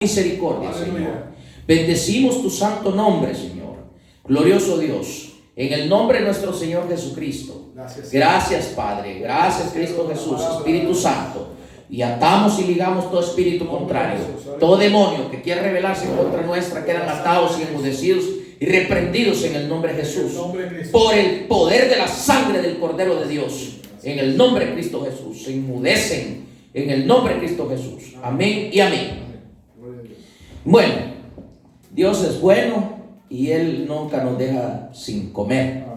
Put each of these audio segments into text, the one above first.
misericordia, Señor. Bendecimos tu santo nombre, Señor. Glorioso Dios, en el nombre de nuestro Señor Jesucristo. Gracias, Padre. Gracias, Cristo Jesús, Espíritu Santo. Y atamos y ligamos todo espíritu contrario, todo demonio que quiera rebelarse contra nuestra, quedan atados y enmudecidos y reprendidos en el nombre de Jesús, por el poder de la sangre del Cordero de Dios. En el nombre de Cristo Jesús se enmudecen en el nombre de Cristo Jesús. Amén y amén. Bueno, Dios es bueno y Él nunca nos deja sin comer.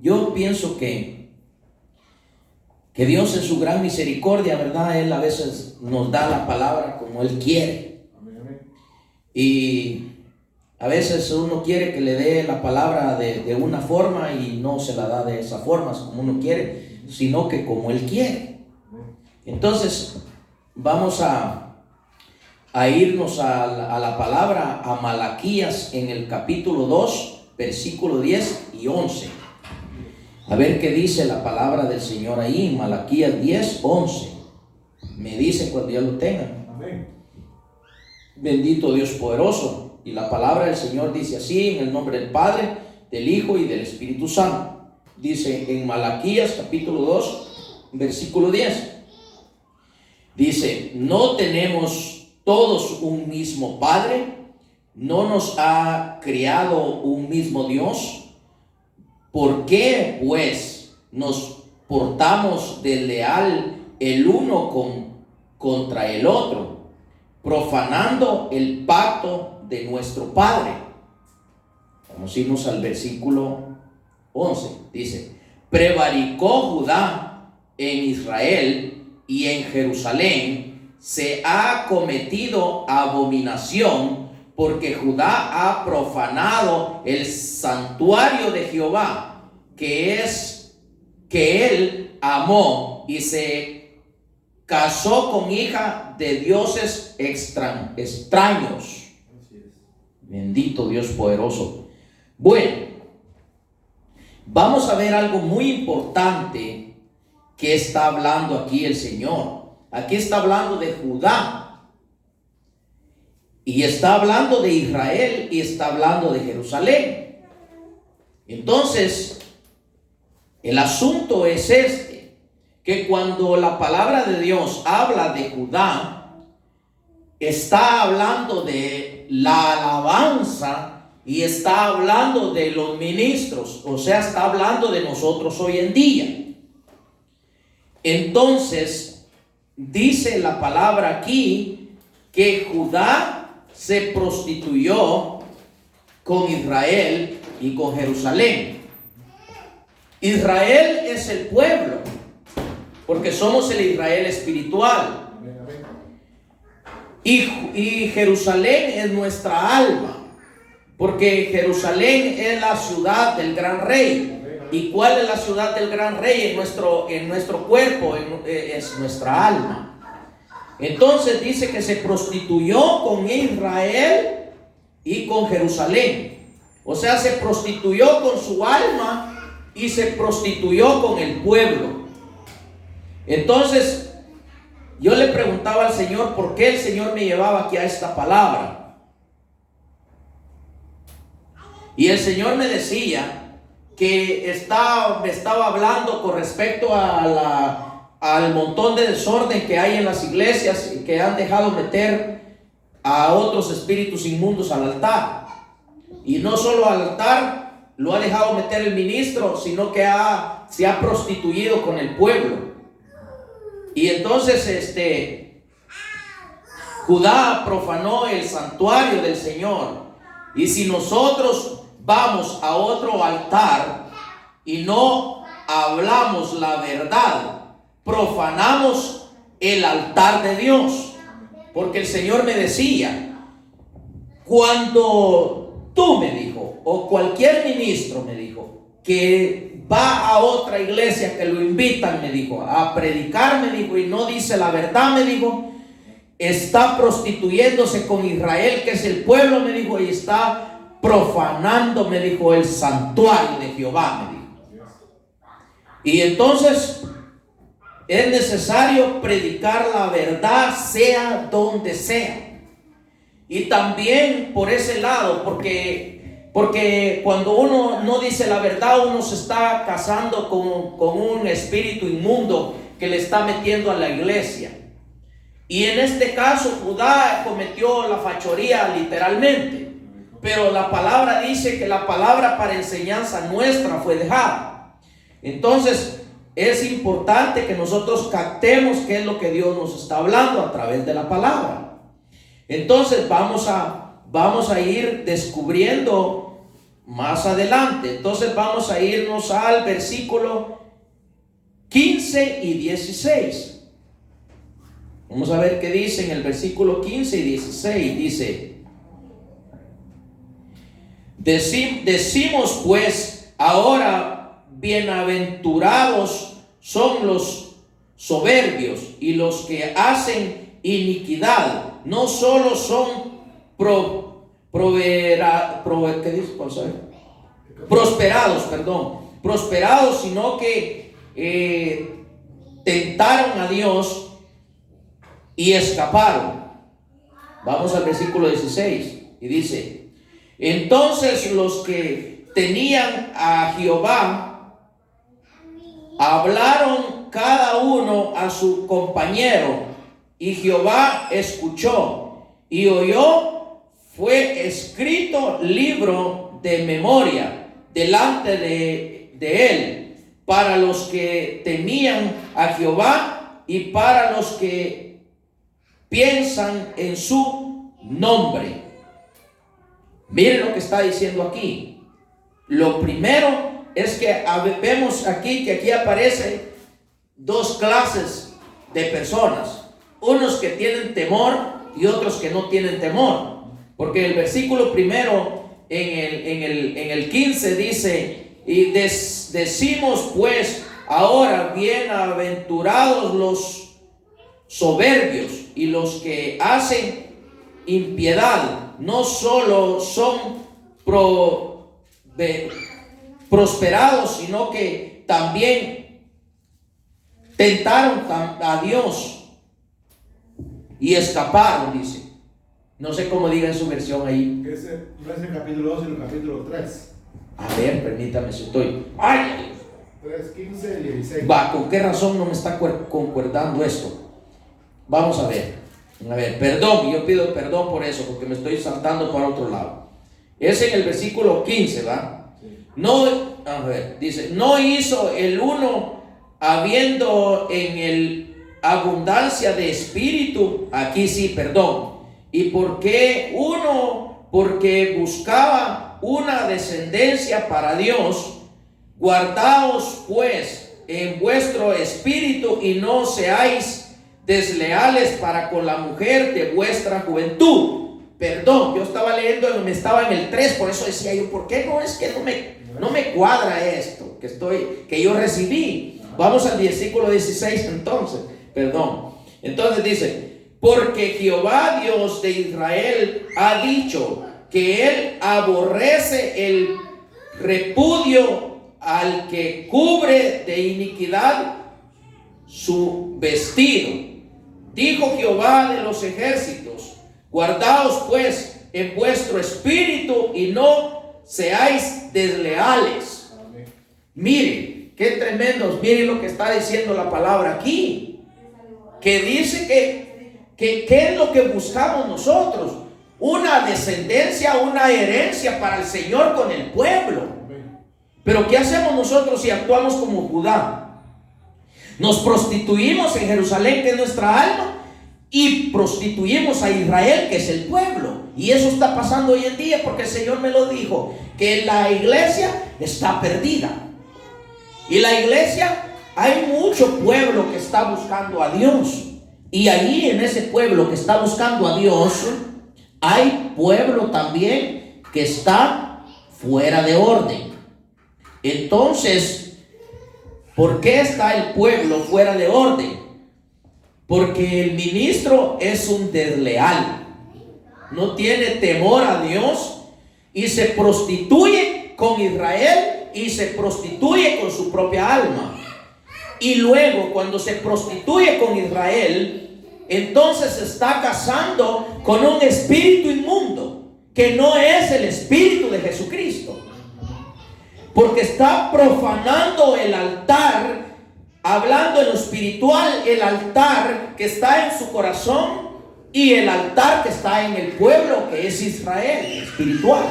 Yo pienso que Dios en su gran misericordia, ¿verdad? Él a veces nos da la palabra como Él quiere. Y a veces uno quiere que le dé la palabra de una forma y no se la da de esa forma como uno quiere, sino que como Él quiere. Entonces vamos a irnos a la palabra, a Malaquías en el capítulo 2, versículo 10 y 11. A ver qué dice la palabra del Señor ahí, Malaquías 10, 11. Me dice cuando ya lo tengan. Amén. Bendito Dios poderoso. Y la palabra del Señor dice así, en el nombre del Padre, del Hijo y del Espíritu Santo. Dice en Malaquías capítulo 2, versículo 10. Dice, ¿no tenemos todos un mismo Padre? ¿No nos ha criado un mismo Dios? ¿Por qué, pues, nos portamos desleal el uno contra el otro, profanando el pacto de nuestro Padre? Vamos a irnos al versículo 11. Dice, prevaricó Judá en Israel y en Jerusalén se ha cometido abominación, porque Judá ha profanado el santuario de Jehová, que él amó, y se casó con hija de dioses extraños. Bendito Dios poderoso. Bueno, vamos a ver algo muy importante que está hablando aquí el Señor. Aquí está hablando de Judá, y está hablando de Israel, y está hablando de Jerusalén. Entonces, el asunto es que cuando la palabra de Dios habla de Judá, está hablando de la alabanza y está hablando de los ministros, o sea, está hablando de nosotros hoy en día. Entonces, dice la palabra aquí que Judá se prostituyó con Israel y con Jerusalén. Israel es el pueblo, porque somos el Israel espiritual. Y Jerusalén es nuestra alma, porque Jerusalén es la ciudad del gran rey. ¿Y cuál es la ciudad del gran rey? En nuestro cuerpo, es nuestra alma. Entonces dice que se prostituyó con Israel y con Jerusalén. O sea, se prostituyó con su alma y se prostituyó con el pueblo. Entonces, yo le preguntaba al Señor por qué el Señor me llevaba aquí a esta palabra. Y el Señor me decía que me estaba hablando con respecto al montón de desorden que hay en las iglesias, y que han dejado meter a otros espíritus inmundos al altar. Y no solo al altar lo ha dejado meter el ministro, sino que se ha prostituido con el pueblo. Y entonces Judá profanó el santuario del Señor. Y si nosotros vamos a otro altar y no hablamos la verdad, profanamos el altar de Dios. Porque el Señor me decía, cuando tú, me dijo, o cualquier ministro, me dijo, que va a otra iglesia, que lo invitan, me dijo, a predicar, me dijo, y no dice la verdad, me dijo, está prostituyéndose con Israel, que es el pueblo, me dijo, y está profanando, me dijo, el santuario de Jehová, me dijo. Y entonces es necesario predicar la verdad sea donde sea. Y también por ese lado, porque cuando uno no dice la verdad, uno se está casando con un espíritu inmundo que le está metiendo a la iglesia. Y en este caso Judá cometió la fachoría literalmente, pero la palabra dice que la palabra para enseñanza nuestra fue dejada. Entonces es importante que nosotros captemos qué es lo que Dios nos está hablando a través de la palabra. Entonces vamos a ir descubriendo más adelante. Entonces vamos a irnos al versículo 15 y 16. Vamos a ver qué dice en el versículo 15 y 16. Dice: decimos pues ahora, bienaventurados son los soberbios y los que hacen iniquidad, no solo son prosperados, sino que tentaron a Dios y escaparon. Vamos al versículo 16 y dice: entonces los que tenían a Jehová hablaron cada uno a su compañero, y Jehová escuchó y oyó. Fue escrito libro de memoria delante de él para los que temían a Jehová y para los que piensan en su nombre. Miren lo que está diciendo aquí. Lo primero es que vemos aquí que aquí aparecen dos clases de personas: unos que tienen temor y otros que no tienen temor. Porque el versículo primero en el 15 dice: y decimos pues ahora, bienaventurados los soberbios y los que hacen impiedad, no solo son prosperados, sino que también tentaron a Dios y escaparon, dice. No sé cómo diga en su versión ahí. No es el capítulo 2, sino el capítulo 3. A ver, permítame si estoy. ¡Ay! 3, 15 y 16. Va, ¿con qué razón no me está concordando esto? Vamos a ver. A ver, perdón, yo pido perdón por eso, porque me estoy saltando para otro lado. Es en el versículo 15, ¿va? Sí. No, a ver, dice: no hizo el uno habiendo en el abundancia de espíritu. Aquí sí, perdón. ¿Y por qué uno? Porque buscaba una descendencia para Dios. Guardaos pues en vuestro espíritu y no seáis desleales para con la mujer de vuestra juventud. Perdón, yo estaba leyendo, me estaba en el 3, por eso decía yo: ¿por qué no es que no me cuadra esto que yo recibí? Vamos al versículo 16 entonces, perdón. Entonces dice: porque Jehová Dios de Israel ha dicho que él aborrece el repudio al que cubre de iniquidad su vestido. Dijo Jehová de los ejércitos: guardaos pues en vuestro espíritu y no seáis desleales. Amén. Miren, qué tremendos, miren lo que está diciendo la palabra aquí, que dice que ¿qué es lo que buscamos nosotros? Una descendencia, una herencia para el Señor con el pueblo. Pero ¿qué hacemos nosotros si actuamos como Judá? Nos prostituimos en Jerusalén, que es nuestra alma, y prostituimos a Israel, que es el pueblo. Y eso está pasando hoy en día, porque el Señor me lo dijo, que la iglesia está perdida. Y la iglesia, hay mucho pueblo que está buscando a Dios. Y allí en ese pueblo que está buscando a Dios, hay pueblo también que está fuera de orden. Entonces, ¿por qué está el pueblo fuera de orden? Porque el ministro es un desleal, no tiene temor a Dios y se prostituye con Israel y se prostituye con su propia alma. y luego cuando se prostituye con Israel, entonces se está casando con un espíritu inmundo, que no es el espíritu de Jesucristo, porque está profanando el altar, hablando en lo espiritual, el altar que está en su corazón y el altar que está en el pueblo, que es Israel, espiritual.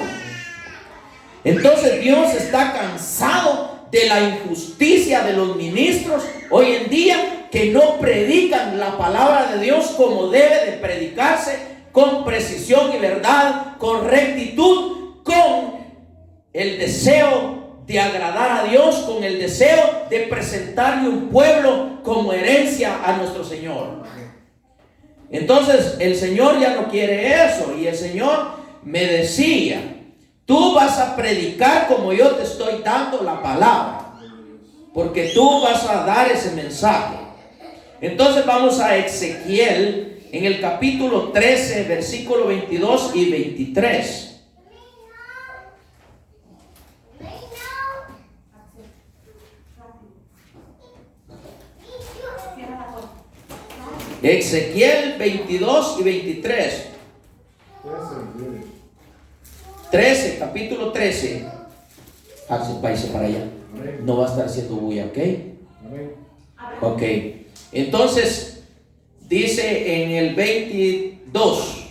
Entonces Dios está cansado de la injusticia de los ministros hoy en día, que no predican la palabra de Dios como debe de predicarse, con precisión y verdad, con rectitud, con el deseo de agradar a Dios, con el deseo de presentarle un pueblo como herencia a nuestro Señor. Entonces el Señor ya no quiere eso, y el Señor me decía: tú vas a predicar como yo te estoy dando la palabra, porque tú vas a dar ese mensaje. Entonces vamos a Ezequiel en el capítulo 13, versículo 22 y 23. Ezequiel 22 y 23. 13, capítulo 13. Váyase para allá. No va a estar haciendo bulla, ¿ok? Ok. Entonces, dice en el 22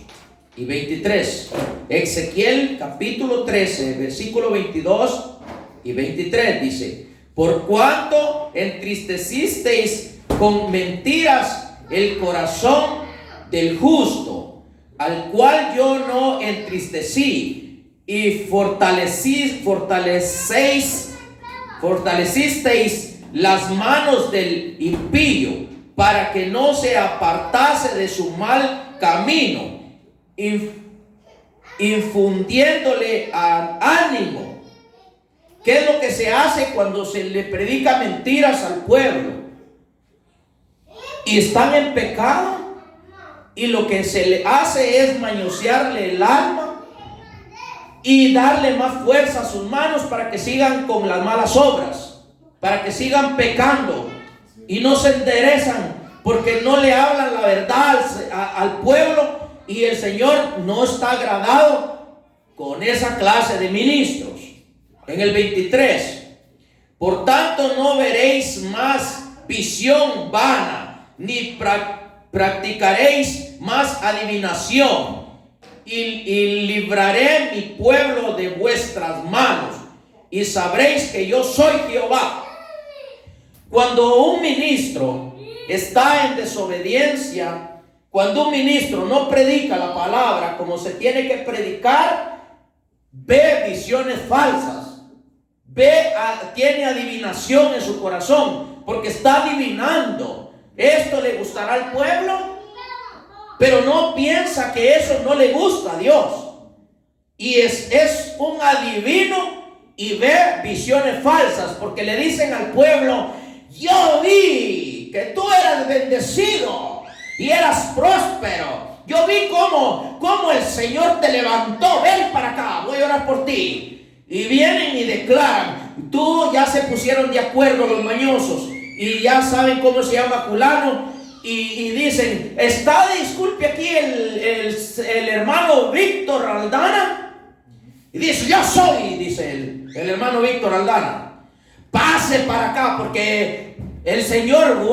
y 23. Ezequiel capítulo 13, versículo 22 y 23 dice: por cuanto entristecisteis con mentiras el corazón del justo, al cual yo no entristecí, y fortalecisteis las manos del impío, para que no se apartase de su mal camino, infundiéndole ánimo. ¿Qué es lo que se hace cuando se le predica mentiras al pueblo? Y están en pecado, y lo que se le hace es mañosearle el alma y darle más fuerza a sus manos para que sigan con las malas obras, para que sigan pecando y no se enderezan, porque no le hablan la verdad al pueblo, y el Señor no está agradado con esa clase de ministros. En el 23: por tanto no veréis más visión vana, ni practicaréis más adivinación, y libraré mi pueblo de vuestras manos, y sabréis que yo soy Jehová. Cuando un ministro está en desobediencia, cuando un ministro no predica la palabra como se tiene que predicar, ve visiones falsas, tiene adivinación en su corazón, porque está adivinando. Esto le gustará al pueblo, pero no piensa que eso no le gusta a Dios, y es un adivino y ve visiones falsas, porque le dicen al pueblo: yo vi que tú eras bendecido y eras próspero, yo vi cómo el Señor te levantó, ven para acá, voy a orar por ti. Y vienen y declaran: tú, ya se pusieron de acuerdo los mañosos y ya saben cómo se llama fulano, y dicen: disculpe aquí el hermano Víctor Aldana. Y dice: yo soy, dice el hermano Víctor Aldana, pase para acá, porque el Señor,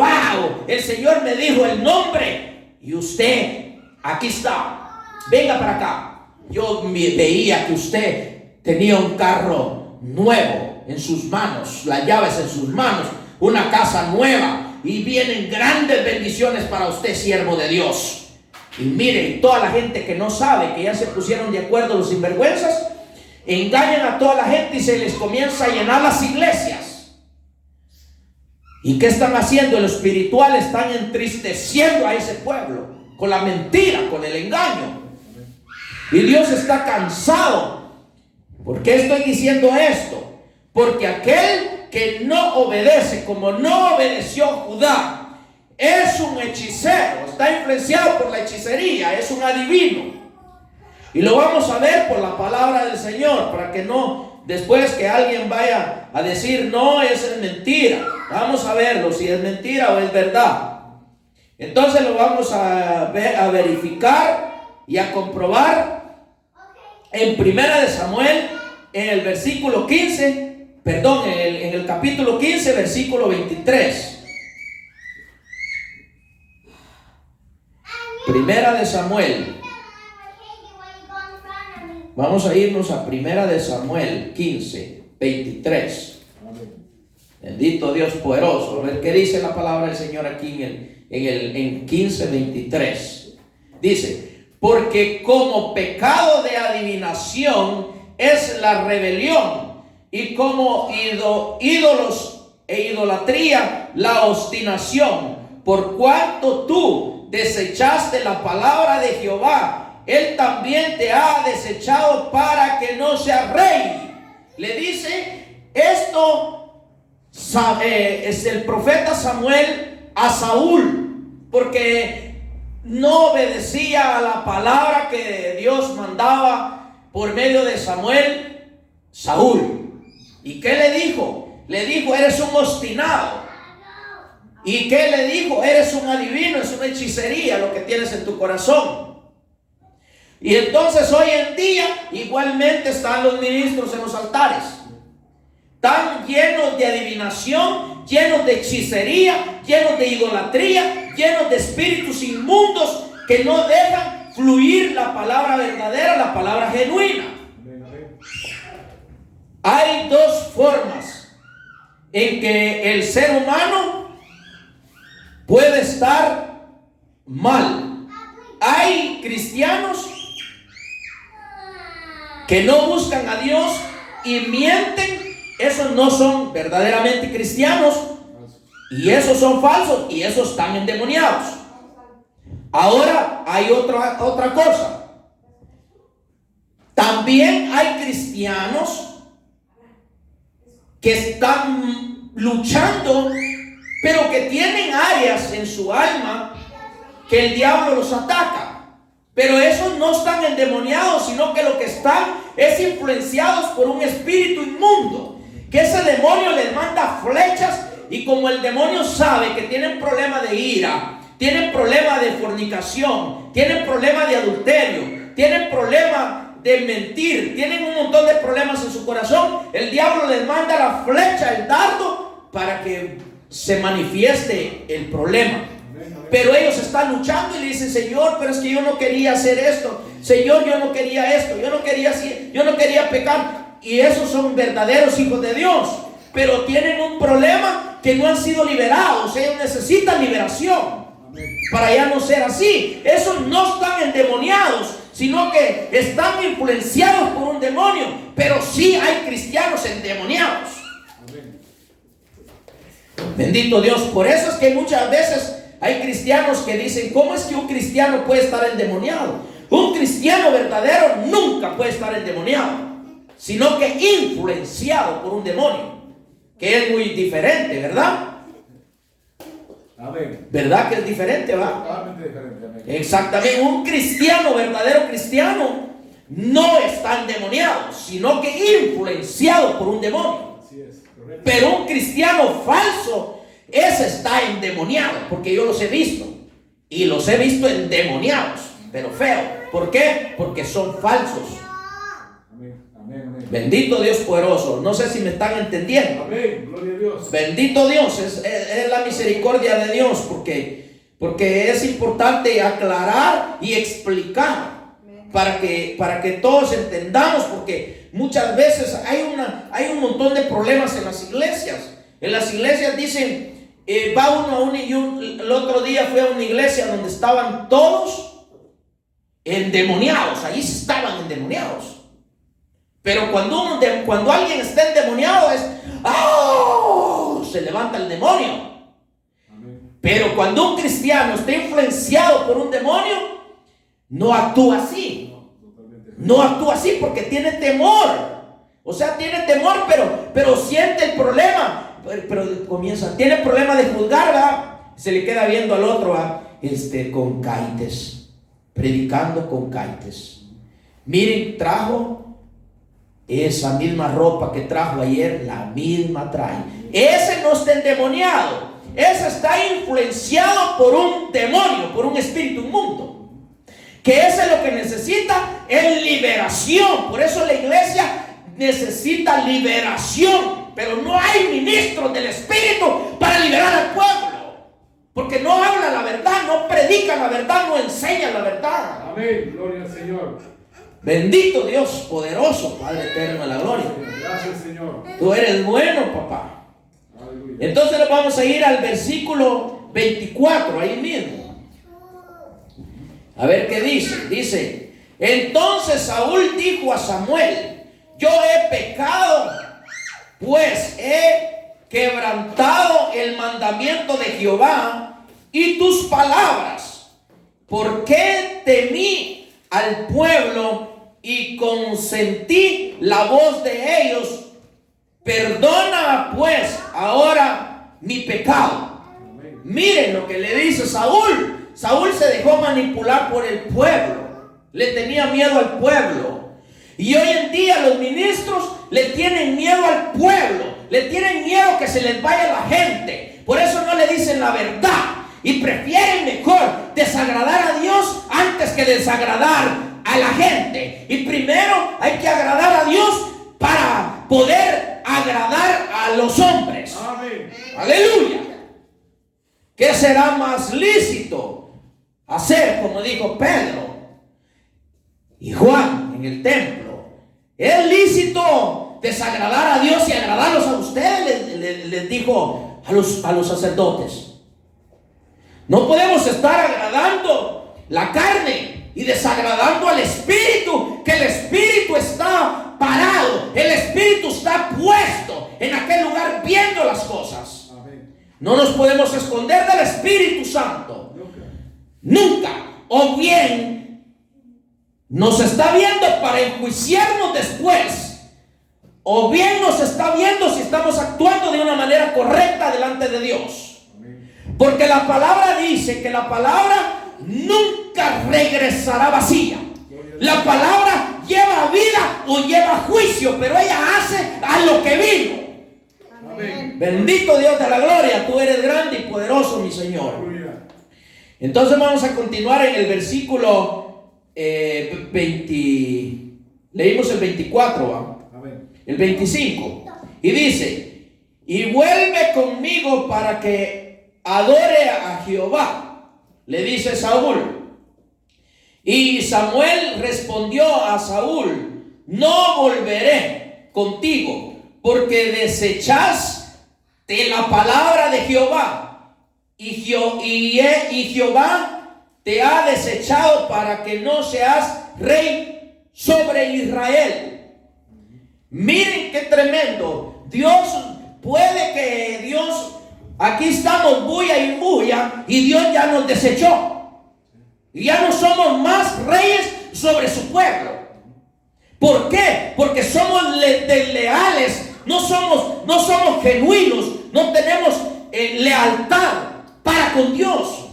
el Señor me dijo el nombre, y usted, aquí está, venga para acá. Yo veía que usted tenía un carro nuevo en sus manos, las llaves en sus manos, una casa nueva, y vienen grandes bendiciones para usted, siervo de Dios. Y miren, toda la gente que no sabe, que ya se pusieron de acuerdo los sinvergüenzas, engañan a toda la gente y se les comienza a llenar las iglesias. ¿Y qué están haciendo? En lo espiritual están entristeciendo a ese pueblo con la mentira, con el engaño. Y Dios está cansado. ¿Por qué estoy diciendo esto? Porque aquel que no obedece, como no obedeció Judá, es un hechicero, está influenciado por la hechicería, es un adivino. Y lo vamos a ver por la palabra del Señor, para que no, después que alguien vaya a decir: no, eso es mentira. Vamos a verlo, si es mentira o es verdad. Entonces lo vamos a verificar y a comprobar en Primera de Samuel, en el versículo 15, perdón, en el capítulo 15, versículo 23. Primera de Samuel. Vamos a irnos a Primera de Samuel 15, 23. Bendito Dios poderoso. A ver qué dice la palabra del Señor aquí en 15, 23. Dice: porque como pecado de adivinación es la rebelión, y como ídolos e idolatría la obstinación, por cuanto tú desechaste la palabra de Jehová, Él también te ha desechado para que no seas rey. Le dice esto es el profeta Samuel a Saúl, porque no obedecía a la palabra que Dios mandaba por medio de Samuel, Saúl. ¿Y qué le dijo? Le dijo: eres un obstinado. ¿Y qué le dijo? Eres un adivino, es una hechicería lo que tienes en tu corazón. Y entonces hoy en día igualmente están los ministros en los altares, están llenos de adivinación, llenos de hechicería, llenos de idolatría, llenos de espíritus inmundos que no dejan fluir la palabra verdadera, la palabra genuina. Hay dos formas en que el ser humano puede estar mal. Hay cristianos que no buscan a Dios y mienten. Esos no son verdaderamente cristianos, y esos son falsos, y esos están endemoniados. Ahora hay otra cosa. También hay cristianos que están luchando, pero que tienen áreas en su alma que el diablo los ataca. Pero esos no están endemoniados, sino que lo que están es influenciados por un espíritu inmundo, que ese demonio les manda flechas, y como el demonio sabe que tienen problema de ira, tienen problema de fornicación, tienen problema de adulterio, tienen problema de mentir, tienen un montón de problemas en su corazón, el diablo les manda la flecha, el dardo, para que se manifieste el problema. Pero ellos están luchando y le dicen: Señor, pero es que yo no quería hacer esto, Señor, yo no quería esto, yo no quería pecar. Y esos son verdaderos hijos de Dios, pero tienen un problema que no han sido liberados. Ellos necesitan liberación para ya no ser así. Esos no están endemoniados, sino que están influenciados por un demonio. Pero sí hay cristianos endemoniados. Bendito Dios. Por eso es que muchas veces hay cristianos que dicen: ¿cómo es que un cristiano puede estar endemoniado? Un cristiano verdadero nunca puede estar endemoniado, sino que influenciado por un demonio, que es muy diferente, ¿verdad? Amén. ¿Verdad que es diferente, va? Totalmente diferente. Amén. Exactamente. Un cristiano, verdadero cristiano, no está endemoniado, sino que influenciado por un demonio. Así es, correcto. Pero un cristiano falso, ese está endemoniado, porque yo los he visto, y los he visto endemoniados, pero feo. ¿Por qué? Porque son falsos. Amén. Bendito Dios poderoso. No sé si me están entendiendo. Amén, gloria a Dios. Bendito Dios, es la misericordia de Dios, porque es importante aclarar y explicar para que todos entendamos, porque muchas veces hay un montón de problemas en las iglesias. En las iglesias dicen, va uno el otro día fui a una iglesia donde estaban todos endemoniados. Allí estaban endemoniados. Pero cuando alguien está endemoniado es ¡oh! Se levanta el demonio. Amén. Pero cuando un cristiano está influenciado por un demonio, no actúa así. No actúa así porque tiene temor. O sea, tiene temor, pero siente el problema. Pero comienza, tiene problema de juzgar, ¿verdad? Se le queda viendo al otro, ¿verdad? Con caites, predicando con caites. Miren, trajo esa misma ropa que trajo ayer, la misma trae. Ese no está endemoniado, ese está influenciado por un demonio, por un espíritu inmundo, que ese lo que necesita es liberación. Por eso la iglesia necesita liberación, pero no hay ministros del espíritu para liberar al pueblo, porque no habla la verdad, no predica la verdad, no enseña la verdad. Amén. Gloria al Señor. Bendito Dios poderoso, Padre eterno de la gloria. Gracias, Señor. Tú eres bueno, papá. Aleluya. Entonces nos vamos a ir al versículo 24, ahí mismo. A ver qué dice. Dice: entonces Saúl dijo a Samuel: yo he pecado, pues he quebrantado el mandamiento de Jehová y tus palabras. ¿Por qué temí al pueblo y consentí la voz de ellos? Perdona pues ahora mi pecado. Amén. Miren lo que le dice Saúl. Saúl se dejó manipular por el pueblo, le tenía miedo al pueblo. Y hoy en día los ministros le tienen miedo al pueblo, le tienen miedo que se les vaya la gente. Por eso no le dicen la verdad y prefieren mejor desagradar a Dios antes que desagradar a la gente. Y primero hay que agradar a Dios para poder agradar a los hombres. Amén. Aleluya. ¿Qué será más lícito hacer, como dijo Pedro y Juan en el templo? ¿Es lícito desagradar a Dios y agradarlos a ustedes? Les dijo a los sacerdotes. No podemos estar agradando la carne y desagradando al espíritu, que el espíritu está parado, el espíritu está puesto en aquel lugar viendo las cosas. Amén. No nos podemos esconder del Espíritu Santo, nunca. O bien nos está viendo para enjuiciarnos después, o bien nos está viendo si estamos actuando de una manera correcta delante de Dios. Porque la palabra dice que la palabra nunca regresará vacía. La palabra lleva vida o lleva juicio, pero ella hace a lo que vino. Amén. Bendito Dios de la gloria, tú eres grande y poderoso, mi Señor. Aleluya. Entonces vamos a continuar en el versículo 20. Leímos el 24, ¿va? Amén. El 25. Y dice: y vuelve conmigo para que adore a Jehová, le dice Saúl. Y Samuel respondió a Saúl: no volveré contigo, porque desechaste la palabra de Jehová, y Jehová te ha desechado para que no seas rey sobre Israel. Miren qué tremendo. Dios, puede que Dios, aquí estamos bulla y bulla, y Dios ya nos desechó. Y ya no somos más reyes sobre su pueblo. ¿Por qué? Porque somos desleales, no somos genuinos, no tenemos lealtad para con Dios.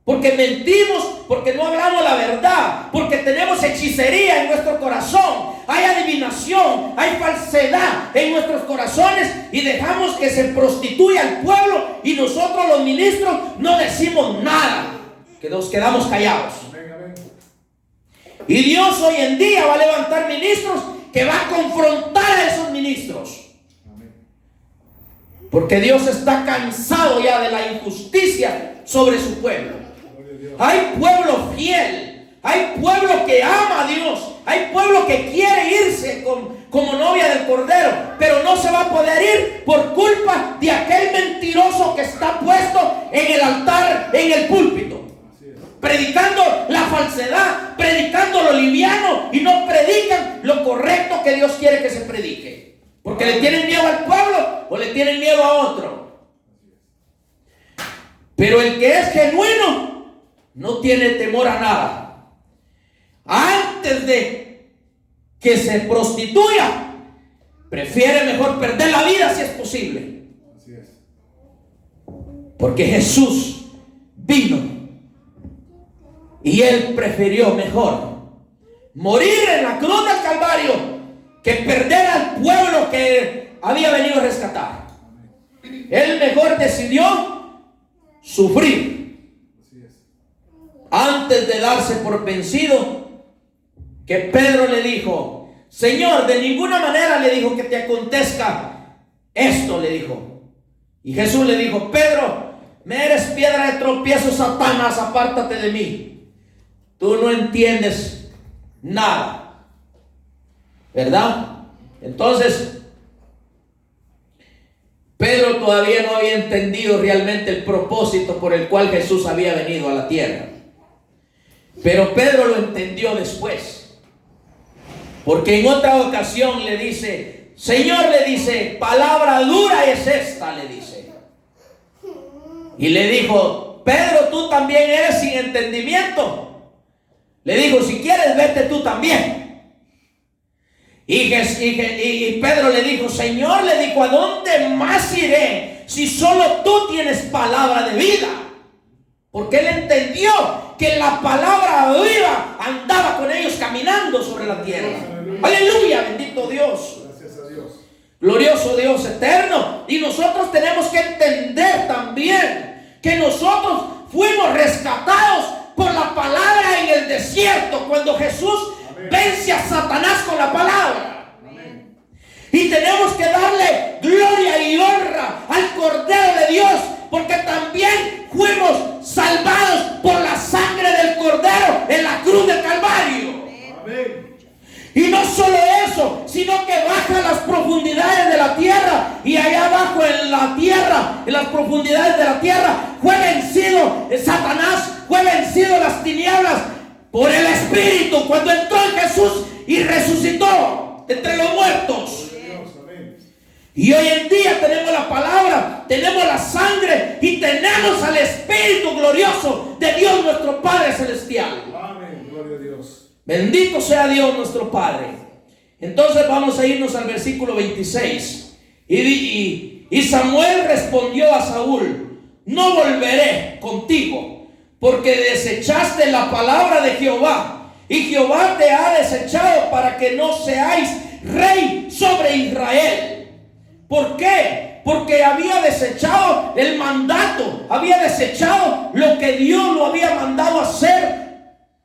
Porque mentimos, porque no hablamos la verdad, porque tenemos hechicería en nuestro corazón, hay adivinación, hay falsedad en nuestros corazones, y dejamos que se prostituya el pueblo, y nosotros los ministros no decimos nada, que nos quedamos callados. Amén, amén. Y Dios hoy en día va a levantar ministros que va a confrontar a esos ministros. Amén. Porque Dios está cansado ya de la injusticia sobre su pueblo. Gloria a Dios. Hay pueblo fiel, hay pueblo que ama a Dios, hay pueblo que quiere irse como novia del Cordero, pero no se va a poder ir por culpa de aquel mentiroso que está puesto en el altar, en el púlpito, predicando la falsedad, predicando lo liviano, y no predican lo correcto que Dios quiere que se predique, porque le tienen miedo al pueblo o le tienen miedo a otro. Pero el que es genuino no tiene temor a nada. Antes de que se prostituya, prefiere mejor perder la vida si es posible. Así es. Porque Jesús vino y Él prefirió mejor morir en la cruz del Calvario que perder al pueblo que había venido a rescatar. Él mejor decidió sufrir antes de darse por vencido. Que Pedro le dijo: Señor, de ninguna manera, le dijo, que te acontezca esto, le dijo. Y Jesús le dijo: Pedro, me eres piedra de tropiezo, Satanás, apártate de mí. Tú no entiendes nada, ¿verdad? Entonces, Pedro todavía no había entendido realmente el propósito por el cual Jesús había venido a la tierra. Pero Pedro lo entendió después. Porque en otra ocasión le dice: Señor, le dice, palabra dura es esta, le dice. Y le dijo: Pedro, tú también eres sin entendimiento. Le dijo: si quieres, vete tú también. Y Pedro le dijo: Señor, le dijo, ¿a dónde más iré si solo tú tienes palabra de vida? Porque él entendió que la palabra viva andaba con ellos caminando sobre la tierra. Aleluya, bendito Dios. Gracias a Dios. Glorioso Dios eterno. Y nosotros tenemos que entender también que nosotros fuimos rescatados por la palabra en el desierto, cuando Jesús vence a Satanás con la palabra. Amén. Y tenemos que darle gloria y honra al Cordero de Dios, porque también fuimos salvados por la sangre del Cordero en la cruz del Calvario. Amén. Y no solo eso, sino que baja a las profundidades de la tierra, y allá abajo en la tierra, en las profundidades de la tierra, fue vencido Satanás, fue vencido las tinieblas por el Espíritu cuando entró en Jesús y resucitó entre los muertos. Dios, amén. Y hoy en día tenemos la palabra, tenemos la sangre y tenemos al Espíritu glorioso de Dios nuestro Padre Celestial. Amén. Gloria a Dios. Bendito sea Dios nuestro Padre. Entonces vamos a irnos al versículo 26. Y Samuel respondió a Saúl: no volveré contigo, porque desechaste la palabra de Jehová, y Jehová te ha desechado para que no seáis rey sobre Israel. ¿Por qué? Porque había desechado el mandato, había desechado lo que Dios lo había mandado hacer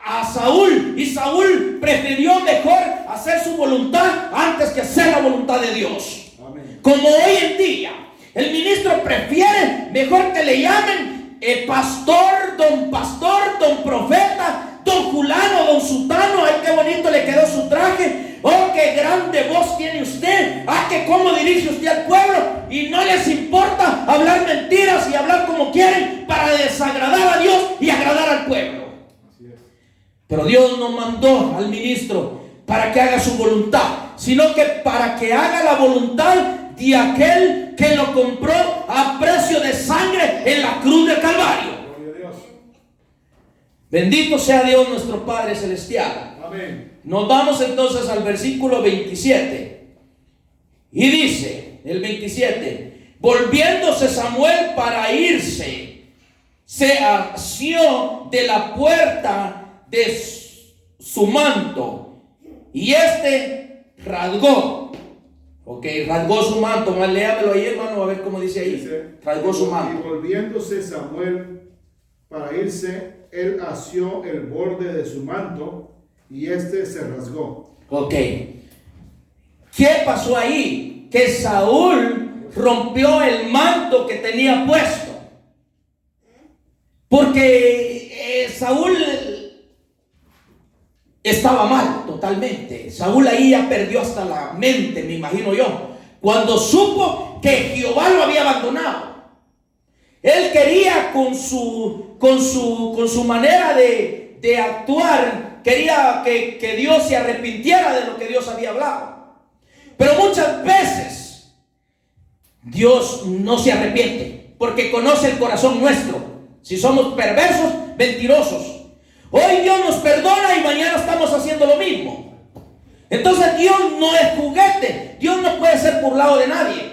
a Saúl, y Saúl prefirió mejor hacer su voluntad antes que hacer la voluntad de Dios. Amén. Como hoy en día el ministro prefiere mejor que le llamen pastor, don profeta, don fulano, don sutano. Ay, qué bonito le quedó su traje. Oh, qué grande voz tiene usted. Ah, que cómo dirige usted al pueblo. Y no les importa hablar mentiras y hablar como quieren para desagradar a Dios y agradar al pueblo. Pero Dios no mandó al ministro para que haga su voluntad, sino que para que haga la voluntad de aquel que lo compró a precio de sangre en la cruz del Calvario. Gloria a Dios. Bendito sea Dios nuestro Padre Celestial. Amén. Nos vamos entonces al versículo 27. Y dice, el 27: volviéndose Samuel para irse, se asió de la puerta de su manto, y rasgó. Ok, rasgó su manto. Léamelo ahí, hermano, a ver cómo dice ahí. Dice, Rasgó su manto. y volviéndose Samuel para irse, él asió el borde de su manto, y se rasgó. Ok. ¿Qué pasó ahí? Que Saúl rompió el manto que tenía puesto. Porque Saúl estaba mal totalmente. Saúl ahí ya perdió hasta la mente, me imagino yo, cuando supo que Jehová lo había abandonado. Él quería con su manera de actuar, quería que Dios se arrepintiera de lo que Dios había hablado. Pero muchas veces Dios no se arrepiente, porque conoce el corazón nuestro. Si somos perversos, mentirosos, hoy Dios nos perdona y mañana estamos haciendo lo mismo. Entonces Dios no es juguete. Dios no puede ser burlado de nadie.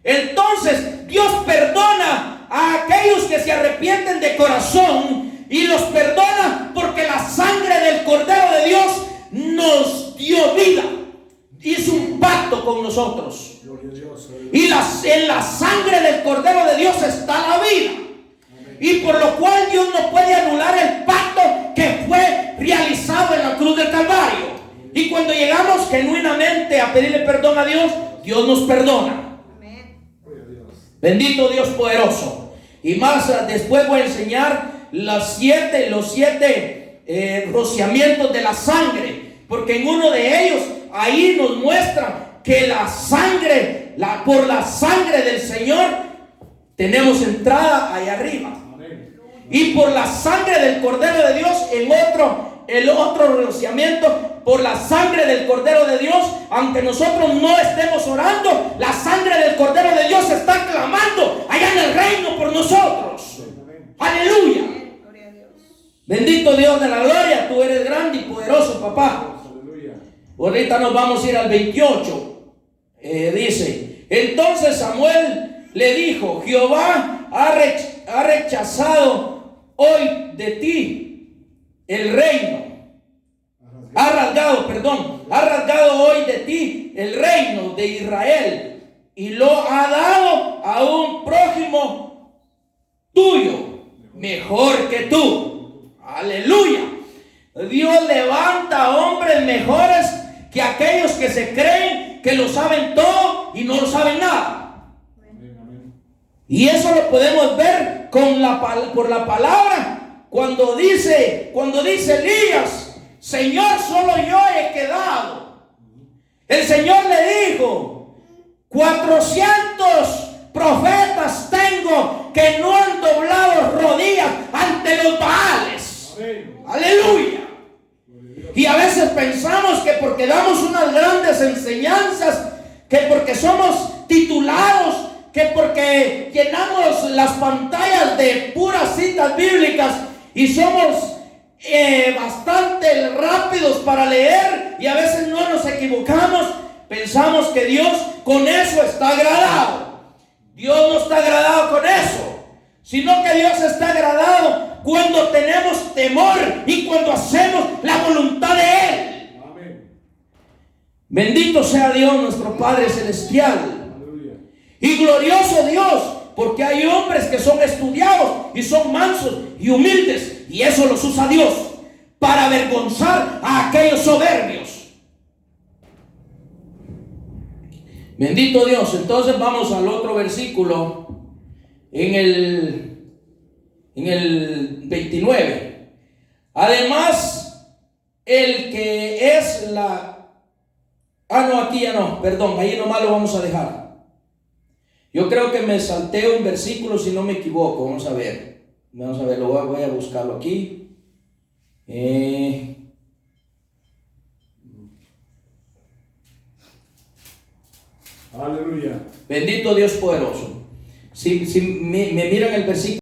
Entonces Dios perdona a aquellos que se arrepienten de corazón, y los perdona porque la sangre del Cordero de Dios nos dio vida. con nosotros. Gloria a Dios. Y en la sangre del Cordero de Dios está la vida. Y por lo cual Dios no puede anular el pacto que fue realizado en la cruz del Calvario. Y cuando llegamos genuinamente a pedirle perdón a Dios, Dios nos perdona. Bendito Dios poderoso. Y más después voy a enseñar los siete rociamientos de la sangre. Porque en uno de ellos ahí nos muestra que la sangre, por la sangre del Señor tenemos entrada allá arriba. Y por la sangre del Cordero de Dios el otro rociamiento, por la sangre del Cordero de Dios, aunque nosotros no estemos orando, la sangre del Cordero de Dios está clamando allá en el reino por nosotros. Aleluya. Bendito Dios de la gloria, tú eres grande y poderoso, papá. Ahorita nos vamos a ir al 28. Dice, entonces Samuel le dijo, Jehová ha rechazado hoy de ti el reino. Ha rasgado hoy de ti el reino de Israel y lo ha dado a un prójimo tuyo, mejor que tú. Aleluya. Dios levanta hombres mejores que aquellos que se creen que lo saben todo y no lo saben nada. Y eso lo podemos ver por la palabra cuando dice Elías, Señor, solo yo he quedado. El Señor le dijo, 400 profetas tengo que no han doblado rodillas ante los Baales. Aleluya. Y a veces pensamos que porque damos unas grandes enseñanzas, que porque somos titulados, que porque llenamos las pantallas de puras citas bíblicas y somos bastante rápidos para leer y a veces no nos equivocamos, pensamos que Dios con eso está agradado. Dios no está agradado con eso, sino que Dios está agradado cuando tenemos temor y cuando hacemos la voluntad de Él. Amén. Bendito sea Dios nuestro Padre Celestial. Aleluya. Y glorioso Dios, porque hay hombres que son estudiados y son mansos y humildes, y eso los usa Dios para avergonzar a aquellos soberbios. Bendito Dios. Entonces vamos al otro versículo, en el 29. Además, el que es la... aquí ya no, perdón, ahí nomás lo vamos a dejar. Yo creo que me salté un versículo si no me equivoco. Vamos a ver, voy a buscarlo aquí. Aleluya. Bendito Dios poderoso. Si me miran el versículo